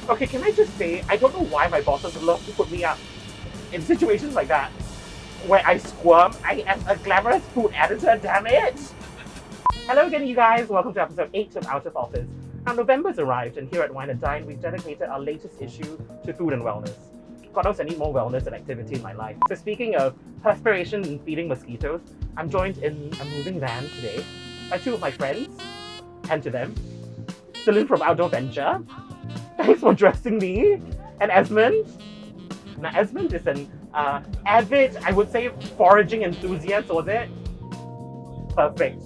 Okay, can I just say, I don't know why my bosses love to put me up in situations like that, where I squirm. I am a glamorous food editor, damn it! Hello again, you guys. Welcome to episode 8 of Out of Office. Now, November's arrived, and here at Wine and Dine, we've dedicated our latest issue to food and wellness. God knows I need more wellness and activity in my life. So speaking of perspiration and feeding mosquitoes, I'm joined in a moving van today by two of my friends, and to them, Silyn from Outdoor Venture. Thanks for dressing me. And Esmonde. Now, Esmonde is an avid, I would say, foraging enthusiast, was it? Perfect.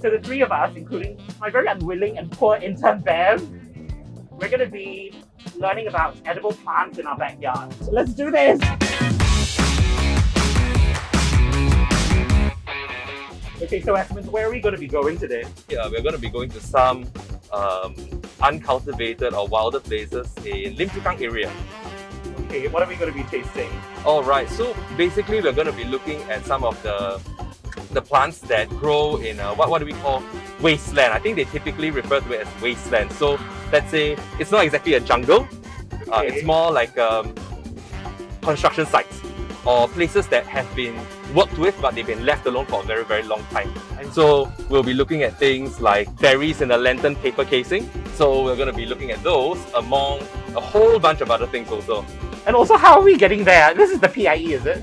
So the three of us, including my very unwilling and poor intern Bev, we're going to be learning about edible plants in our backyard. So let's do this! Okay, so Esmonde, where are we going to be going today? Yeah, we're going to be going to some uncultivated or wilder places in Lim Chu Kang area. Okay, what are we going to be tasting? Alright, so basically we're going to be looking at some of the plants that grow in what do we call wasteland. I think they typically refer to it as wasteland. So let's say it's not exactly a jungle. Okay. It's more like construction sites or places that have been worked with but they've been left alone for a very, very long time. And so we'll be looking at things like berries in a lantern paper casing. So we're going to be looking at those among a whole bunch of other things also. And also, how are we getting there? This is the PIE, is it?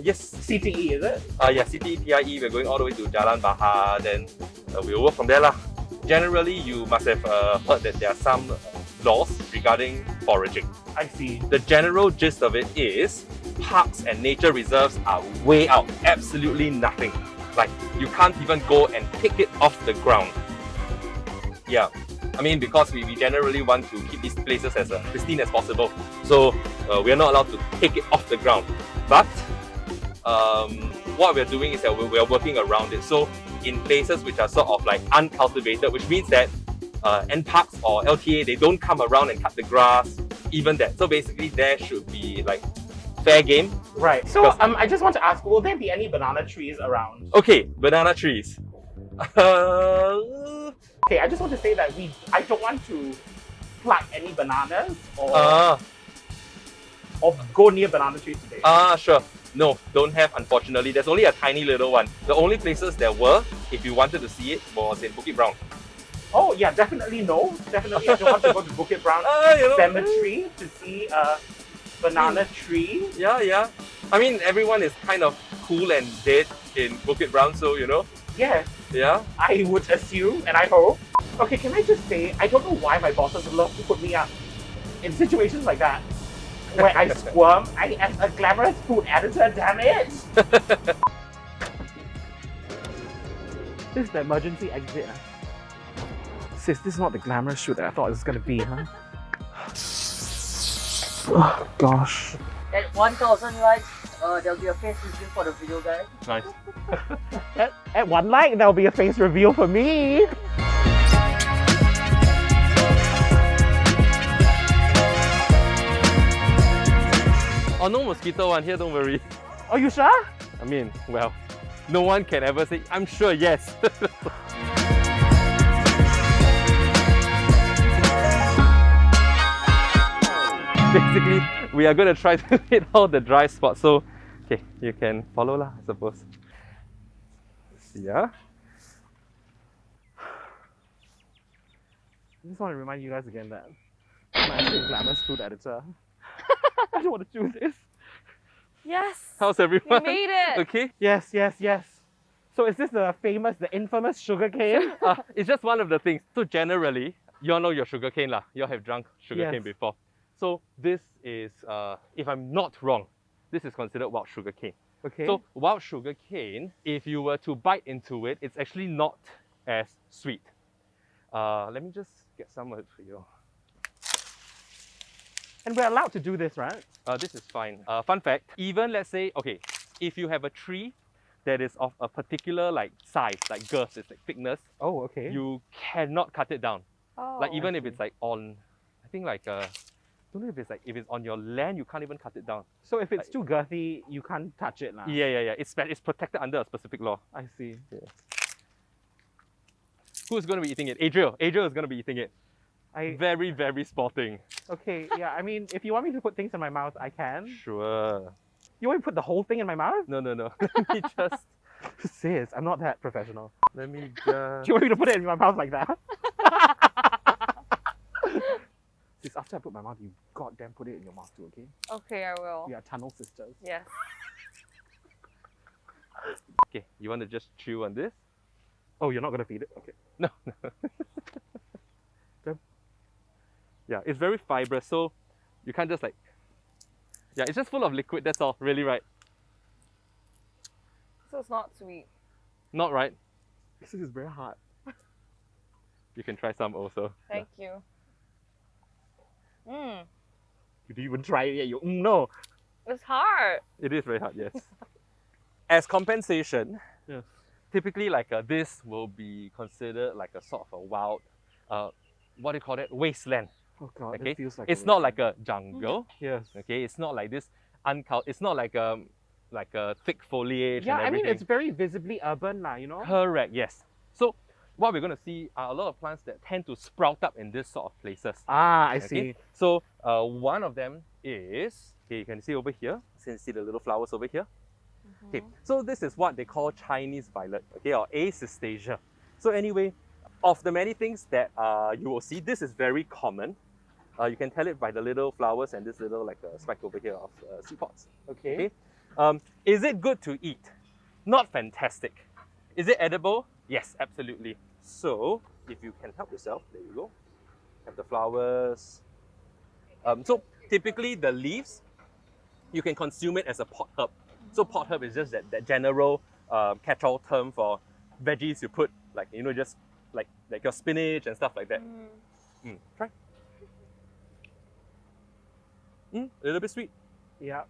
Yes. CTE, is it? Yeah, CTE, PIE, we're going all the way to Jalan Bahar, then we'll work from there lah. Generally, you must have heard that there are some laws regarding foraging. I see. The general gist of it is parks and nature reserves are way out, absolutely nothing. Like, you can't even go and pick it off the ground. Yeah, I mean, because we generally want to keep these places as pristine as possible. So we're not allowed to take it off the ground. But what we're doing is that we're working around it. So in places which are sort of like uncultivated, which means that NParks or LTA, they don't come around and cut the grass, even that. So basically there should be like fair game. Right. So I just want to ask, will there be any banana trees around? Okay, banana trees. Okay, I just want to say that I don't want to pluck any bananas or go near banana trees today. Sure. No, don't have, unfortunately. There's only a tiny little one. The only places there were, if you wanted to see it, was in Bukit Brown. Oh yeah, definitely no. Definitely I don't want to go to Bukit Brown Cemetery to see a banana tree. Yeah. I mean, everyone is kind of cool and dead in Bukit Brown, so you know. Yes. Yeah. I would assume, and I hope. Okay, can I just say, I don't know why my bosses love to put me up in situations like that, where I squirm. I am a glamorous food editor, damn it! This is the emergency exit. Sis, this is not the glamorous shoot that I thought it was going to be, huh? Oh, gosh. At 1,000 likes, there'll be a face reveal for the video, guys. Nice. At 1 like, there'll be a face reveal for me. Oh, no mosquito one here, don't worry. Are you sure? I mean, well, no one can ever say, I'm sure, yes. Basically, we are going to try to hit all the dry spots. So, okay, you can follow lah, I suppose. Yeah. I just want to remind you guys again that I'm actually a glamorous food editor. I don't want to do this. Yes! How's everyone? We made it! Okay. Yes. So is this the infamous sugarcane? It's just one of the things. So generally, you all know your sugarcane lah. You all have drunk sugarcane Yes. before. So this is, if I'm not wrong, this is considered wild sugarcane. Okay. So wild sugarcane, if you were to bite into it, it's actually not as sweet. Let me just get some of it for you. And we're allowed to do this, right? This is fine. Fun fact, even let's say, okay, if you have a tree that is of a particular like size, like girth, it's like thickness, Oh, okay. you cannot cut it down. Oh. Like even if it's like on, I think like, don't know if it's on your land, you can't even cut it down. So if it's too girthy, you can't touch it now. Yeah. It's protected under a specific law. I see. Who's going to be eating it? Adriel. Adriel is going to be eating it. Very, very sporting. Okay, yeah, I mean, if you want me to put things in my mouth, I can. Sure. You want me to put the whole thing in my mouth? No. Let me just. Sis, I'm not that professional. Let me Do you want me to put it in my mouth like that? Sis, after I put my mouth, you goddamn put it in your mouth too, okay? Okay, I will. We are tunnel sisters. Yes. Okay, you want to just chew on this? Oh, you're not gonna feed it? Okay. No. Yeah, it's very fibrous, so you can't just like. Yeah, it's just full of liquid, that's all, really, right? So it's not sweet. Not right. This is very hard. You can try some also. Thank you. You didn't even try it yet. No. It's hard. It is very hard, yes. As compensation, Yes. typically like this will be considered like a sort of a wild, what do you call it? Wasteland. Oh god, Okay, it feels like it's not like a jungle. Yes. Okay, it's not like this it's not like a thick foliage. Yeah, and I mean, everything. it's very visibly urban now, you know? Correct, yes. So what we're going to see are a lot of plants that tend to sprout up in this sort of places. Ah, I Okay? see. So one of them is, okay, you can see over here. You can see the little flowers over here. Okay, so this is what they call Chinese violet, okay, or Acistasia. So anyway, of the many things that you will see, this is very common. You can tell it by the little flowers and this little like spike over here of seed pods. Okay. Okay. Is it good to eat? Not fantastic. Is it edible? Yes, absolutely. So if you can help yourself, there you go. Have the flowers. So typically the leaves, you can consume it as a pot herb. So pot herb is just that general catch-all term for veggies you put, like, you know, just like your spinach and stuff like that. Try. A little bit sweet. Yeah.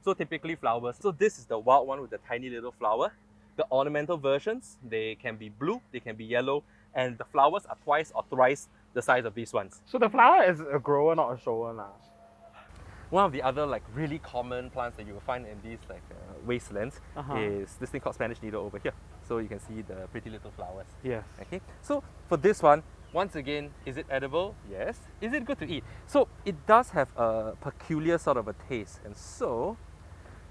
So typically flowers. So this is the wild one with the tiny little flower. The ornamental versions, they can be blue, they can be yellow, and the flowers are twice or thrice the size of these ones. So the flower is a grower, not a shower now. One of the other like really common plants that you will find in these like wastelands is this thing called Spanish needle over here. So you can see the pretty little flowers. Yes. Okay. So for this one, once again, is it edible? Yes. Is it good to eat? So it does have a peculiar sort of a taste, and so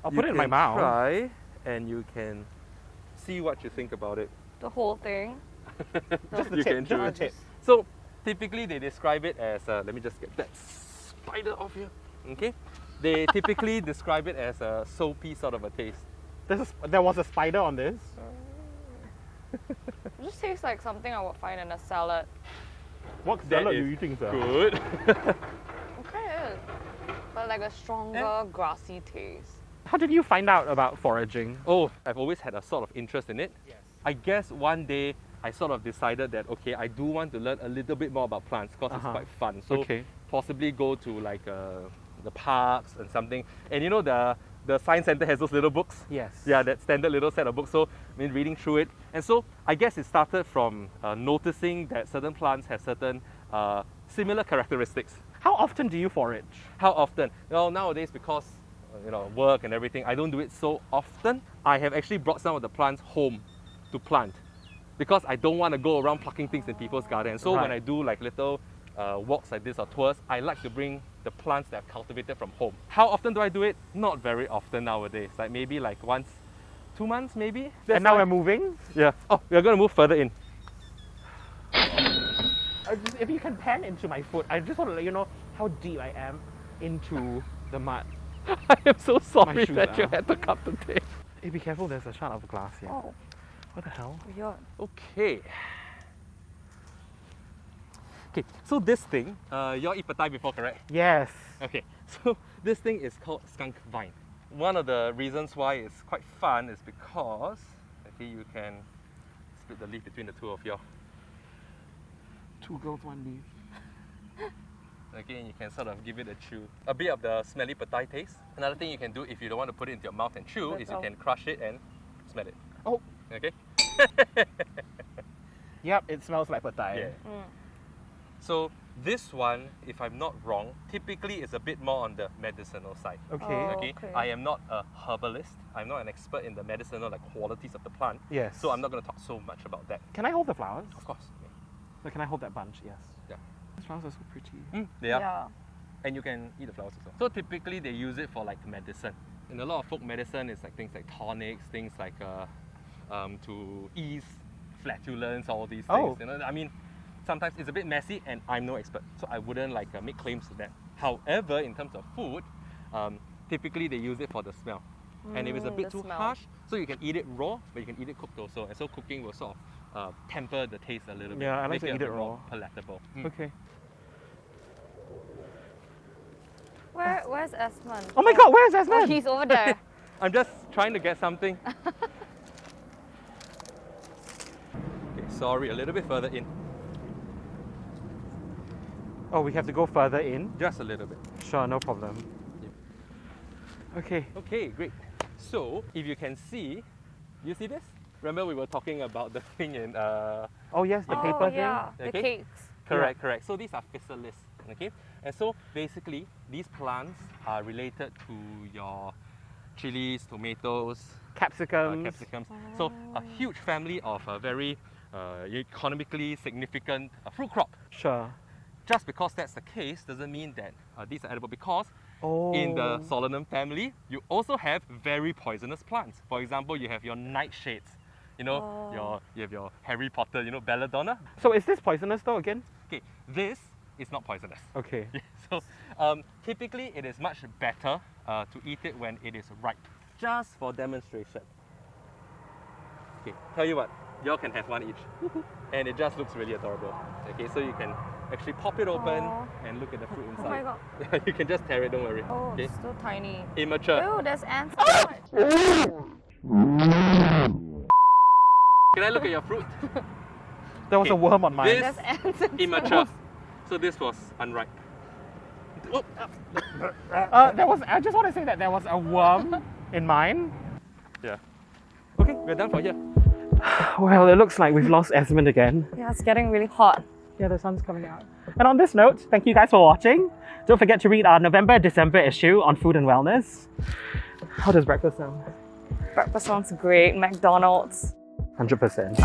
I'll you put it in my can mouth. Try, and you can see what you think about it. The whole thing. Just the You tip, can just chew the it. tip. So typically they describe it as let me just get that spider off here. Okay, they typically describe it as a soapy sort of a taste. There was a spider on this. It just tastes like something I would find in a salad. What That salad are is you eating, sir? Good. Okay, it is. But like a stronger, grassy taste. How did you find out about foraging? Oh, I've always had a sort of interest in it. Yes. I guess one day I sort of decided that okay, I do want to learn a little bit more about plants because it's quite fun. So Okay. possibly go to like the parks and something. And you know the science center has those little books. Yes. Yeah, that standard little set of books. So I mean, reading through it, and so I guess it started from noticing that certain plants have certain similar characteristics. How often do you forage? How often? Well, nowadays because you know work and everything, I don't do it so often. I have actually brought some of the plants home to plant because I don't want to go around plucking things in people's gardens. So when Right. I do like little walks like this or tours, I like to bring the plants that I've cultivated from home. How often do I do it? Not very often nowadays. Like maybe like once, 2 months maybe. That's And now why- we're moving. Yeah. Oh, we're going to move further in. If you can pan into my foot, I just want to let you know how deep I am into the mud. I am so sorry shoes that you are- had to cut the tape. Hey, be careful, there's a shard of glass here. Oh, What the hell? weird. Okay. Okay, so this thing, you all eat patai before, correct? Yes. Okay, so this thing is called Skunk Vine. One of the reasons why it's quite fun is because okay, you can split the leaf between the two of you. 2 girls, 1 leaf. Okay, and you can sort of give it a chew. A bit of the smelly patai taste. Another thing you can do if you don't want to put it into your mouth and chew is you can crush it and smell it. Oh. Okay? Yep, it smells like patai. Yeah. So this one, if I'm not wrong, typically is a bit more on the medicinal side. Okay. Oh. Okay, Okay. I am not a herbalist. I'm not an expert in the medicinal like qualities of the plant. Yes. So I'm not going to talk so much about that. Can I hold the flowers? Of course. So can I hold that bunch? Yes. Yeah. flowers are so pretty. They are. Yeah. And you can eat the flowers also. So typically they use it for like medicine. In a lot of folk medicine, it's like things like tonics, things like to ease flatulence, all these things. You know, I mean, sometimes it's a bit messy, and I'm no expert, so I wouldn't like make claims to that. However, in terms of food, typically they use it for the smell. And if it's a bit too harsh, so you can eat it raw, but you can eat it cooked also. And so cooking will sort of temper the taste a little bit. Yeah, I like make to eat a it bit raw. more palatable. Okay. Where's Esmonde? Oh my god, where's Oh, Esmonde? he's over there. I'm just trying to get something. Okay, sorry, a little bit further in. Oh, we have to go further in? Just a little bit. Sure, no problem. Okay. Okay, great. So, if you can see, you see this? Remember we were talking about the thing in... Oh yes, the paper thing. Yeah, Okay. the cakes. Correct, correct. So these are physalis, okay? And so basically, these plants are related to your chilies, tomatoes, Capsicums. capsicums. So a huge family of a very economically significant fruit crop. Sure. Just because that's the case doesn't mean that these are edible, because Oh. in the Solanum family, you also have very poisonous plants. For example, you have your nightshades. You know, you have your Harry Potter, you know, belladonna. So is this poisonous though again? Okay, this is not poisonous. Okay. So typically it is much better to eat it when it is ripe. Just for demonstration. Okay, tell you what, y'all can have one each. And it just looks really adorable. Okay, so you can actually pop it open and look at the fruit inside. Oh my god. You can just tear it, don't worry. Oh, Okay, it's so tiny. immature. Ew, there's ants. Can I look at your fruit? There was a Okay, worm on mine. this- There's ants. Immature. So this was unripe. Oh, I just want to say that there was a worm in mine. yeah. Okay, we're done for here. Well, it looks like we've lost Esmonde again. Yeah, it's getting really hot. Yeah, the sun's coming out. And on this note, thank you guys for watching. Don't forget to read our November-December issue on food and wellness. How does breakfast sound? Breakfast sounds great. McDonald's. 100%.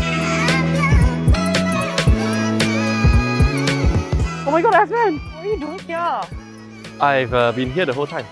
Oh my god, Esmonde! What are you doing here? I've been here the whole time.